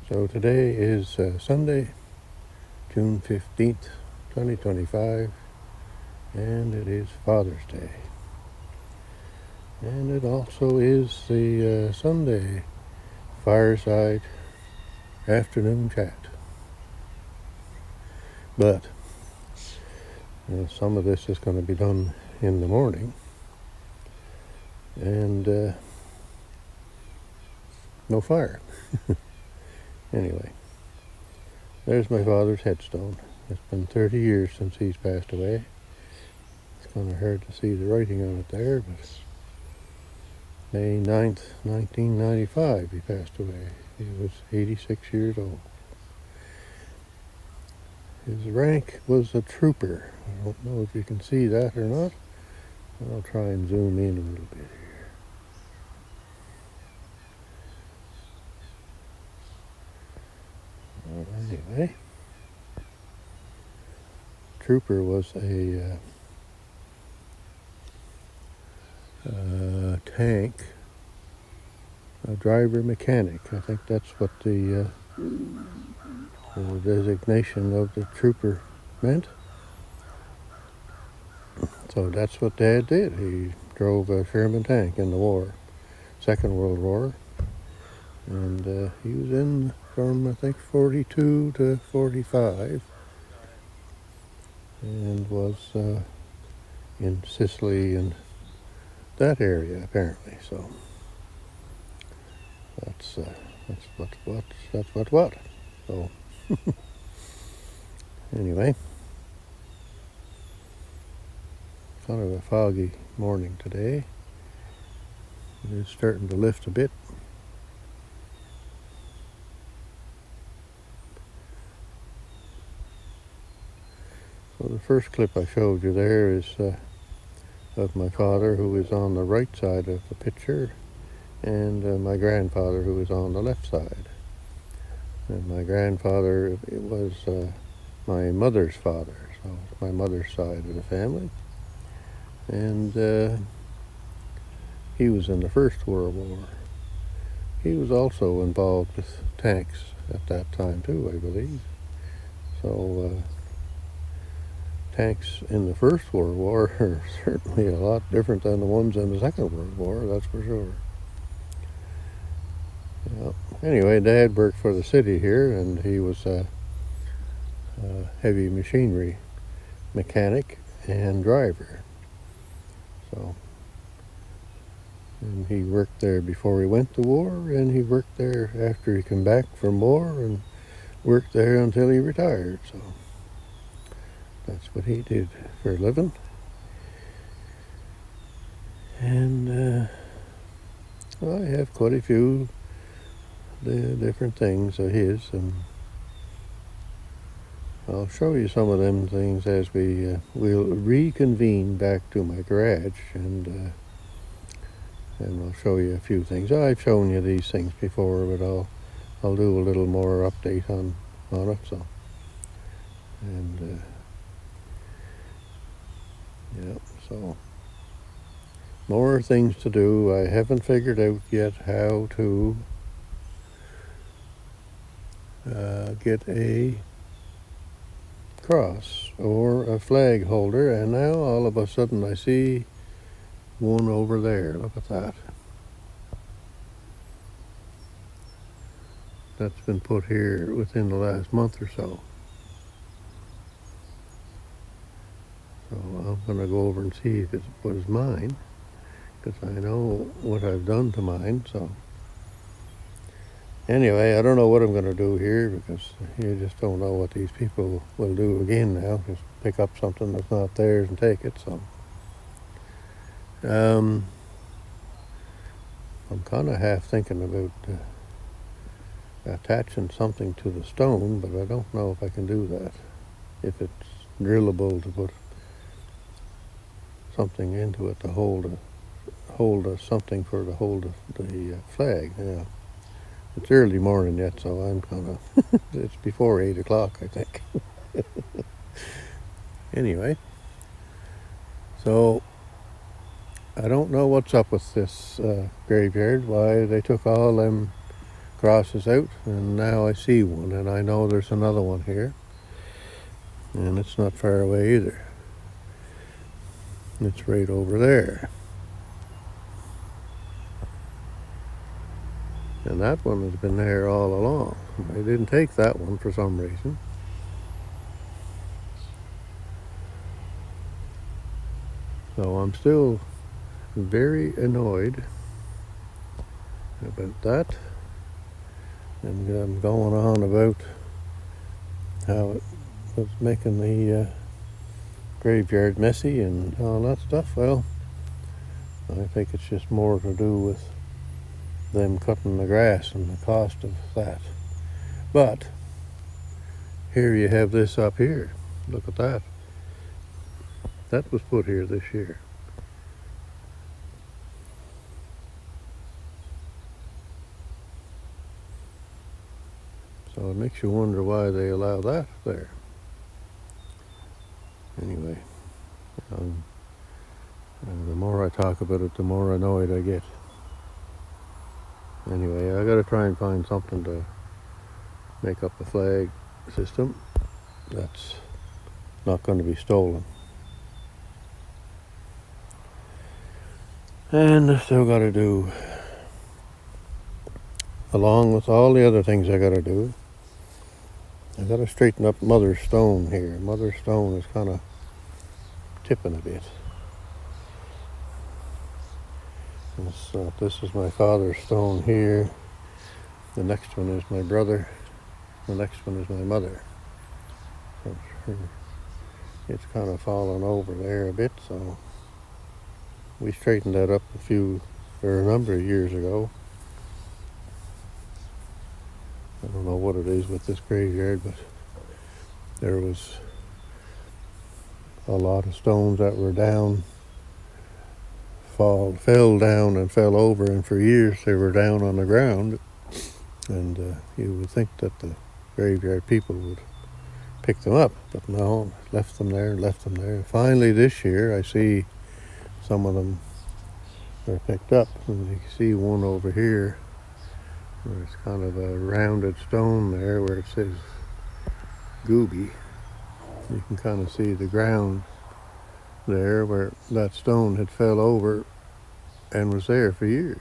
So today is Sunday, June 15th, 2025, and it is Father's Day. And it also is the Sunday fireside afternoon chat. But some of this is going to be done in the morning, and no fire. Anyway, there's my father's headstone. It's been 30 years since he's passed away. It's kind of hard to see the writing on it there, but May 9th, 1995, he passed away. He was 86 years old. His rank was a trooper. I don't know if you can see that or not. I'll try and zoom in a little bit here. Anyway, trooper was a tank, a driver mechanic. I think that's what the designation of the trooper meant. So that's what Dad did. He drove a Sherman tank in the war, Second World War, and he was in from I think 42 to 45, and was in Sicily and that area apparently. So that's what. So anyway, kind of a foggy morning today. It is starting to lift a bit. So the first clip I showed you there is of my father, who is on the right side of the picture, and my grandfather, who is on the left side. And my grandfather, it was my mother's father, so it's my mother's side of the family. And he was in the First World War. He was also involved with tanks at that time too, I believe. So tanks in the First World War are certainly a lot different than the ones in the Second World War, that's for sure. Anyway, Dad worked for the city here, and he was a heavy machinery mechanic and driver. So, and he worked there before he went to war, and he worked there after he came back from war, and worked there until he retired. So that's what he did for a living. And I have quite a few different things of his, and I'll show you some of them things as we'll reconvene back to my garage, and I'll show you a few things. I've shown you these things before, but I'll do a little more update on it. So, and so more things to do. I haven't figured out yet how to get a cross or a flag holder, and now all of a sudden I see one over there. Look at that. That's been put here within the last month or so. So I'm going to go over and see if it was mine, because I know what I've done to mine. So anyway, I don't know what I'm going to do here, because you just don't know what these people will do again now. Just pick up something that's not theirs and take it. So I'm kind of half thinking about attaching something to the stone, but I don't know if I can do that. If it's drillable to put something into it to hold something for to hold the flag. Yeah. It's early morning yet, so I'm gonna. It's before 8 o'clock, I think. Anyway, so I don't know what's up with this graveyard. Why they took all them crosses out, and now I see one, and I know there's another one here, and it's not far away either. It's right over there. And that one has been there all along. I didn't take that one for some reason. So I'm still very annoyed about that. And I'm going on about how it was making the graveyard messy and all that stuff. Well, I think it's just more to do with them cutting the grass and the cost of that. But here you have this up here. Look at that. That was put here this year. So it makes you wonder why they allow that there. Anyway, the more I talk about it, the more annoyed I get. Anyway, I gotta try and find something to make up a flag system that's not going to be stolen. And I still got to do, along with all the other things I got to do, I got to straighten up Mother's stone here. Mother's stone is kind of tipping a bit. This is my father's stone here. The next one is my brother. The next one is my mother. So it's kind of fallen over there a bit, so we straightened that up a number of years ago. I don't know what it is with this graveyard, but there was a lot of stones that were down, fell down and fell over, and for years they were down on the ground. And you would think that the graveyard people would pick them up, but no, left them there. Finally this year I see some of them are picked up, and you can see one over here where it's kind of a rounded stone there where it says Gooby. You can kind of see the ground there where that stone had fell over and was there for years.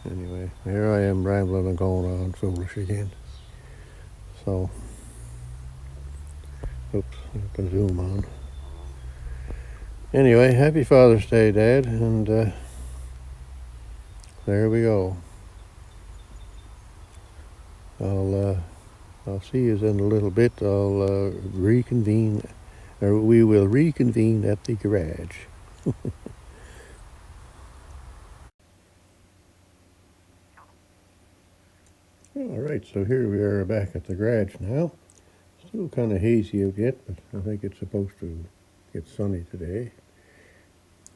Anyway, here I am rambling and going on foolish again. So, oops, I have to zoom on. Anyway, happy Father's Day, Dad, and there we go. I'll see you in a little bit. I'll reconvene, or we will reconvene at the garage. All right, so here we are back at the garage now. Still kind of hazy out yet, but I think it's supposed to get sunny today.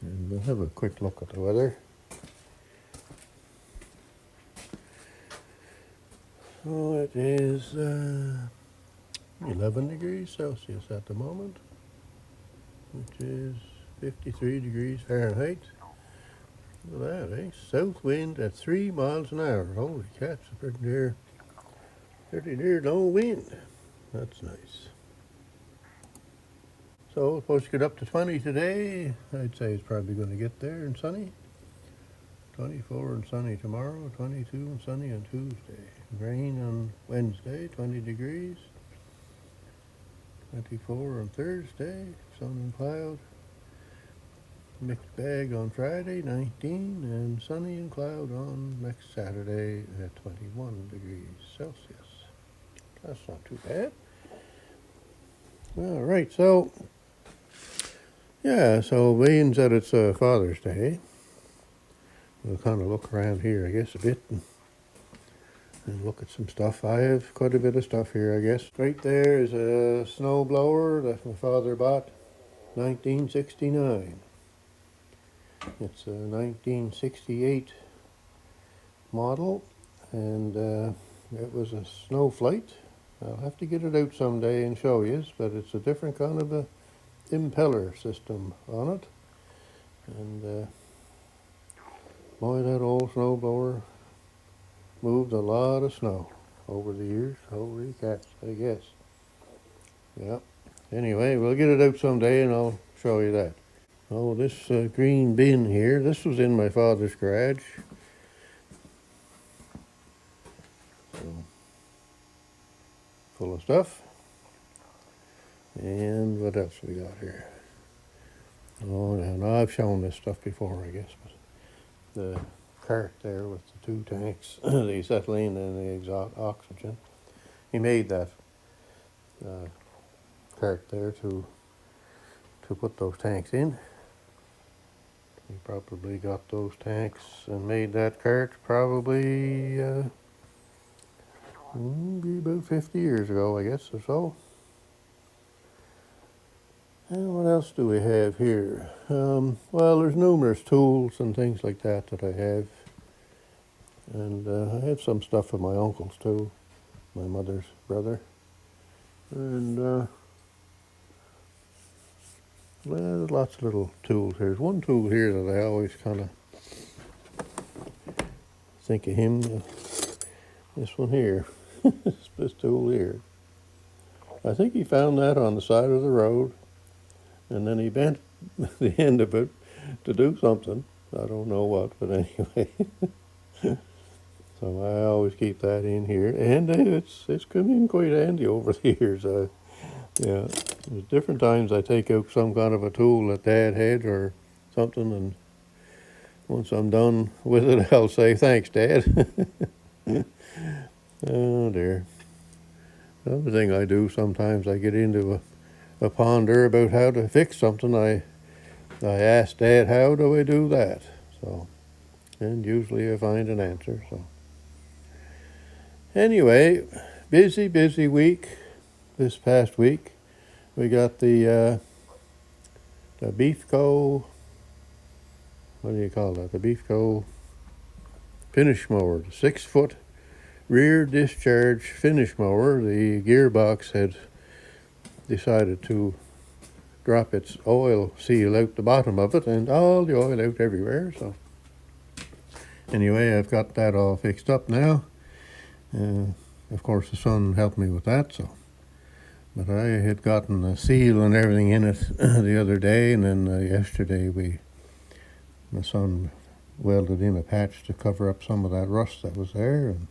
And we'll have a quick look at the weather. So it is 11 degrees Celsius at the moment, which is 53 degrees Fahrenheit. Look at that, eh? South wind at 3 miles an hour. Holy cats, pretty near no wind. That's nice. So, supposed to get up to 20 today. I'd say it's probably going to get there and sunny. 24 and sunny tomorrow, 22 and sunny on Tuesday. Rain on Wednesday, 20 degrees. 24 on Thursday, sun and cloud. Mixed bag on Friday, 19, and sunny and cloud on next Saturday at 21 degrees Celsius. That's not too bad. All right, so, yeah, so being that it's Father's Day, we'll kind of look around here, I guess, a bit and look at some stuff. I have quite a bit of stuff here, I guess. Right there is a snow blower that my father bought, 1969. It's a 1968 model, and it was a snow flight. I'll have to get it out someday and show you, but it's a different kind of a impeller system on it. And Boy, that old snow blower moved a lot of snow over the years. Holy cats, I guess. Yep. Anyway, we'll get it out someday and I'll show you that. Oh, this green bin here, this was in my father's garage. So, full of stuff. And what else we got here? Oh, now I've shown this stuff before, I guess, but the cart there with the two tanks, the acetylene and the exhaust oxygen. He made that cart there to put those tanks in. He probably got those tanks and made that cart probably be about 50 years ago, I guess, or so. And what else do we have here? Well, there's numerous tools and things like that I have. And I have some stuff from my uncle's too, my mother's brother. And well, there's lots of little tools. There's one tool here that I always kind of think of him. This one here, this tool here. I think he found that on the side of the road, and then he bent the end of it to do something. I don't know what, but anyway. So I always keep that in here, and it's come in quite handy over the years. Yeah, there's different times I take out some kind of a tool that Dad had or something, and once I'm done with it, I'll say, thanks, Dad. Oh, dear. Another thing I do sometimes, I get into a ponder about how to fix something. I ask Dad, how do I do that? So, and usually I find an answer. So, anyway, busy week this past week. We got the Beefco, what do you call that? The Beefco finish mower, the 6-foot rear discharge finish mower. The gearbox had decided to drop its oil seal out the bottom of it, and all the oil out everywhere. So anyway, I've got that all fixed up now. Of course, the son helped me with that. So, but I had gotten the seal and everything in it the other day, and then yesterday my son welded in a patch to cover up some of that rust that was there, and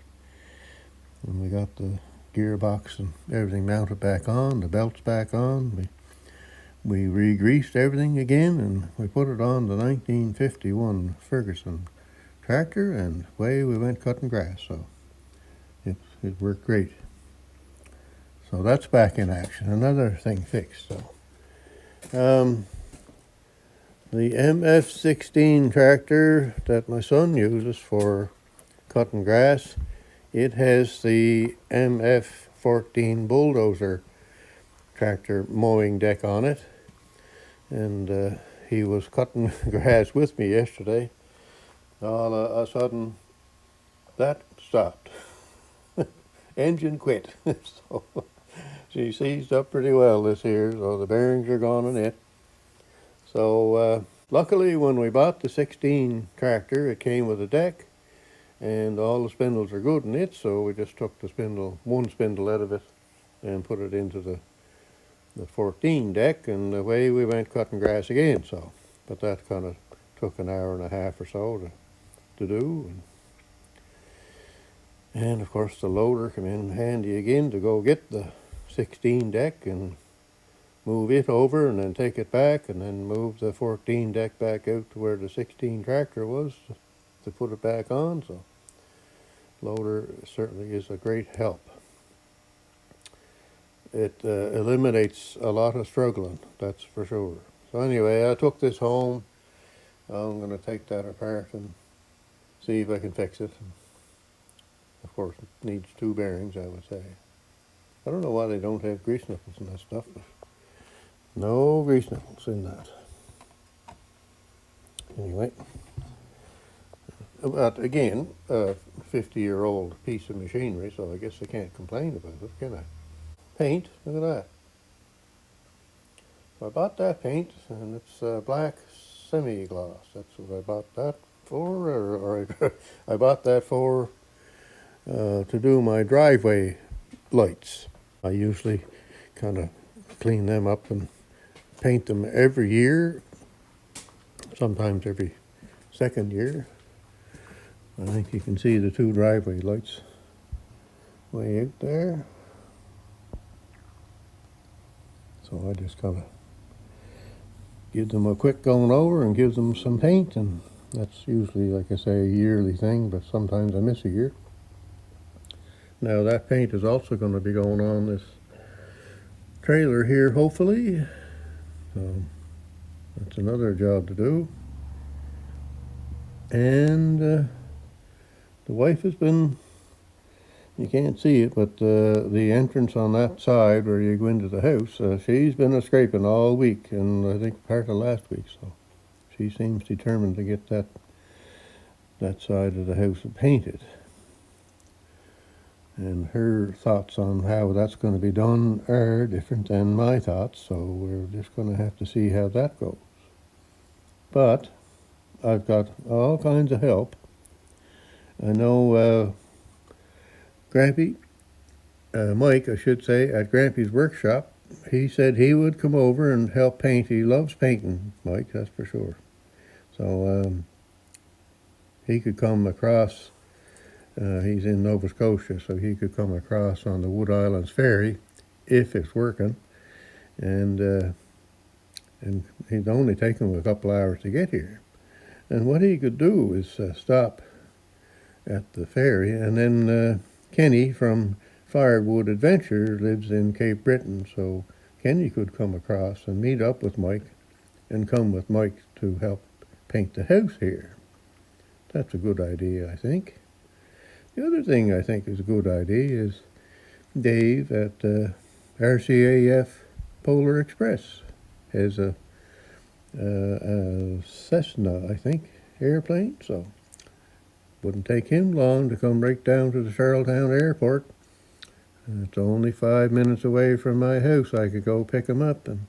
we got the gearbox and everything mounted back on, the belts back on. We re-greased everything again, and we put it on the 1951 Ferguson tractor, and away we went cutting grass. So it worked great. So that's back in action. Another thing fixed. So the MF16 tractor that my son uses for cutting grass, it has the MF14 bulldozer tractor mowing deck on it, and he was cutting grass with me yesterday. All of a sudden, that stopped. Engine quit. So she seized up pretty well this year, so the bearings are gone in it. So luckily, when we bought the 16 tractor, it came with a deck, and all the spindles are good in it, so we just took one spindle out of it and put it into the 14 deck, and away we went cutting grass again. So, but that kind of took an hour and a half or so to do. And of course the loader came in handy again to go get the 16 deck and move it over and then take it back and then move the 14 deck back out to where the 16 tractor was to put it back on. So loader certainly is a great help. It eliminates a lot of struggling, that's for sure. So anyway, I took this home. I'm going to take that apart and see if I can fix it. Of course, it needs 2 bearings, I would say. I don't know why they don't have grease nipples in that stuff, but no grease nipples in that. Anyway, but again, a 50-year-old piece of machinery, so I guess I can't complain about it, can I? Paint, look at that. So I bought that paint, and it's black semi-gloss. That's what I bought that or I bought that to do my driveway lights. I usually kind of clean them up and paint them every year, sometimes every second year. I think you can see the two driveway lights way out there. So I just kind of give them a quick going over and give them some paint, and that's usually, like I say, a yearly thing, but sometimes I miss a year. Now that paint is also going to be going on this trailer here, hopefully. So that's another job to do. And the wife has been, you can't see it, but the entrance on that side where you go into the house, she's been scraping all week, and I think part of last week. So she seems determined to get that side of the house painted. And her thoughts on how that's going to be done are different than my thoughts, so we're just going to have to see how that goes. But I've got all kinds of help. I know Grampy, Mike, I should say, at Grampy's workshop, he said he would come over and help paint. He loves painting, Mike, that's for sure. So he could come across. He's in Nova Scotia, so he could come across on the Wood Islands Ferry if it's working, and he'd only take him a couple hours to get here. And what he could do is stop at the ferry, and then Kenny from Firewood Adventure lives in Cape Breton, so Kenny could come across and meet up with Mike and come with Mike to help paint the house here. That's a good idea, I think. The other thing I think is a good idea is Dave at RCAF Polar Express has a Cessna, I think, airplane, so wouldn't take him long to come right down to the Charlottetown airport. It's only 5 minutes away from my house. I could go pick him up, and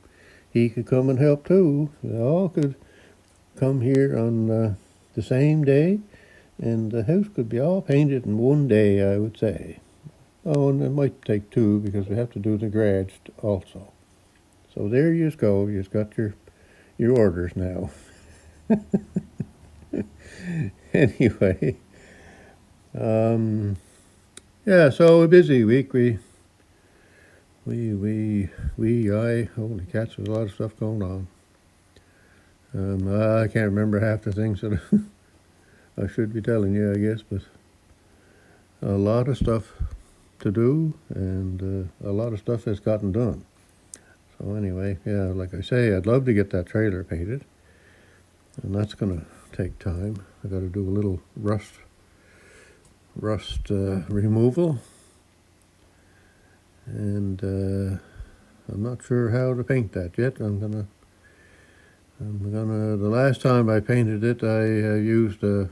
he could come and help too. They all could come here on the same day, and the house could be all painted in one day, I would say. Oh, and it might take two because we have to do the garage also. So there you go. You've got your orders now. Anyway, yeah. So a busy week. Holy cats! There's a lot of stuff going on. I can't remember half the things that I should be telling you, I guess, but a lot of stuff to do, and a lot of stuff has gotten done. So anyway, yeah, like I say, I'd love to get that trailer painted, and that's going to take time. I got to do a little rust removal, and I'm not sure how to paint that yet. The last time I painted it, I used a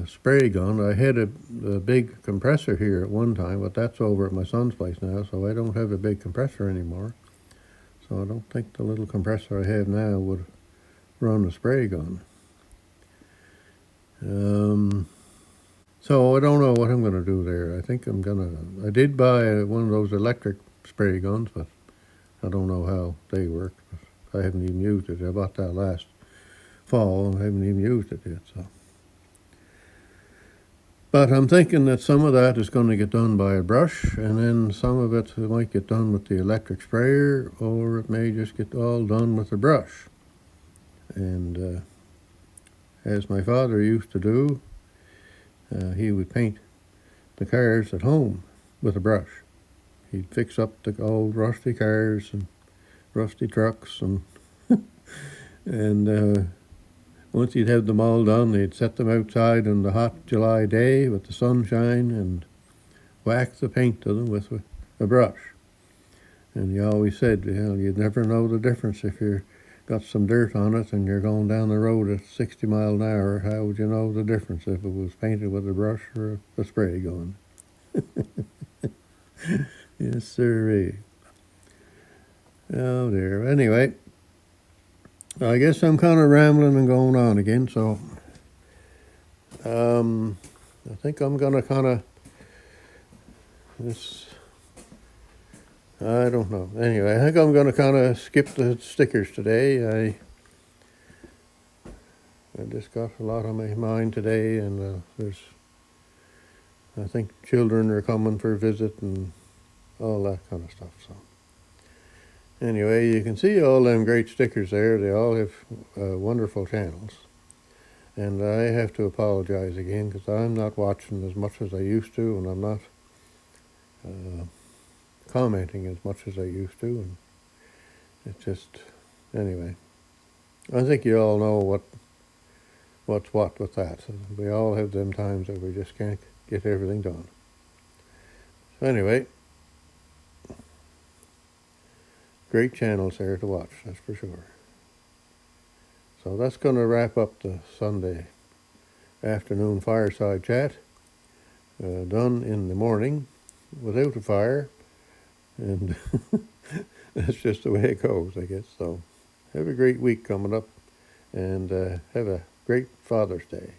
spray gun. I had a big compressor here at one time, but that's over at my son's place now, so I don't have a big compressor anymore. So I don't think the little compressor I have now would run a spray gun. So I don't know what I'm going to do there. I think I did buy one of those electric spray guns, but I don't know how they work. I haven't even used it. I bought that last fall and I haven't even used it yet. So, but I'm thinking that some of that is going to get done by a brush, and then some of it might get done with the electric sprayer, or it may just get all done with a brush. And as my father used to do, he would paint the cars at home with a brush. He'd fix up the old rusty cars and rusty trucks, and and once he'd have them all done, he'd set them outside on the hot July day with the sunshine and whack the paint to them with a brush. And he always said, you'd never know the difference if you've got some dirt on it and you're going down the road at 60 miles an hour. How would you know the difference if it was painted with a brush or a spray gun? Yes, sirree. Oh dear. Anyway, I guess I'm kind of rambling and going on again, so I think I'm gonna kind of this. I don't know. Anyway, I think I'm gonna kind of skip the stickers today. I just got a lot on my mind today, and I think children are coming for a visit and all that kind of stuff. So anyway, you can see all them great stickers there. They all have wonderful channels. And I have to apologize again because I'm not watching as much as I used to, and I'm not commenting as much as I used to. And it's just, anyway, I think you all know what's what with that. So we all have them times that we just can't get everything done. So anyway, great channels there to watch, that's for sure. So that's going to wrap up the Sunday afternoon fireside chat. Done in the morning without a fire, and that's just the way it goes, I guess. So have a great week coming up, and have a great Father's Day.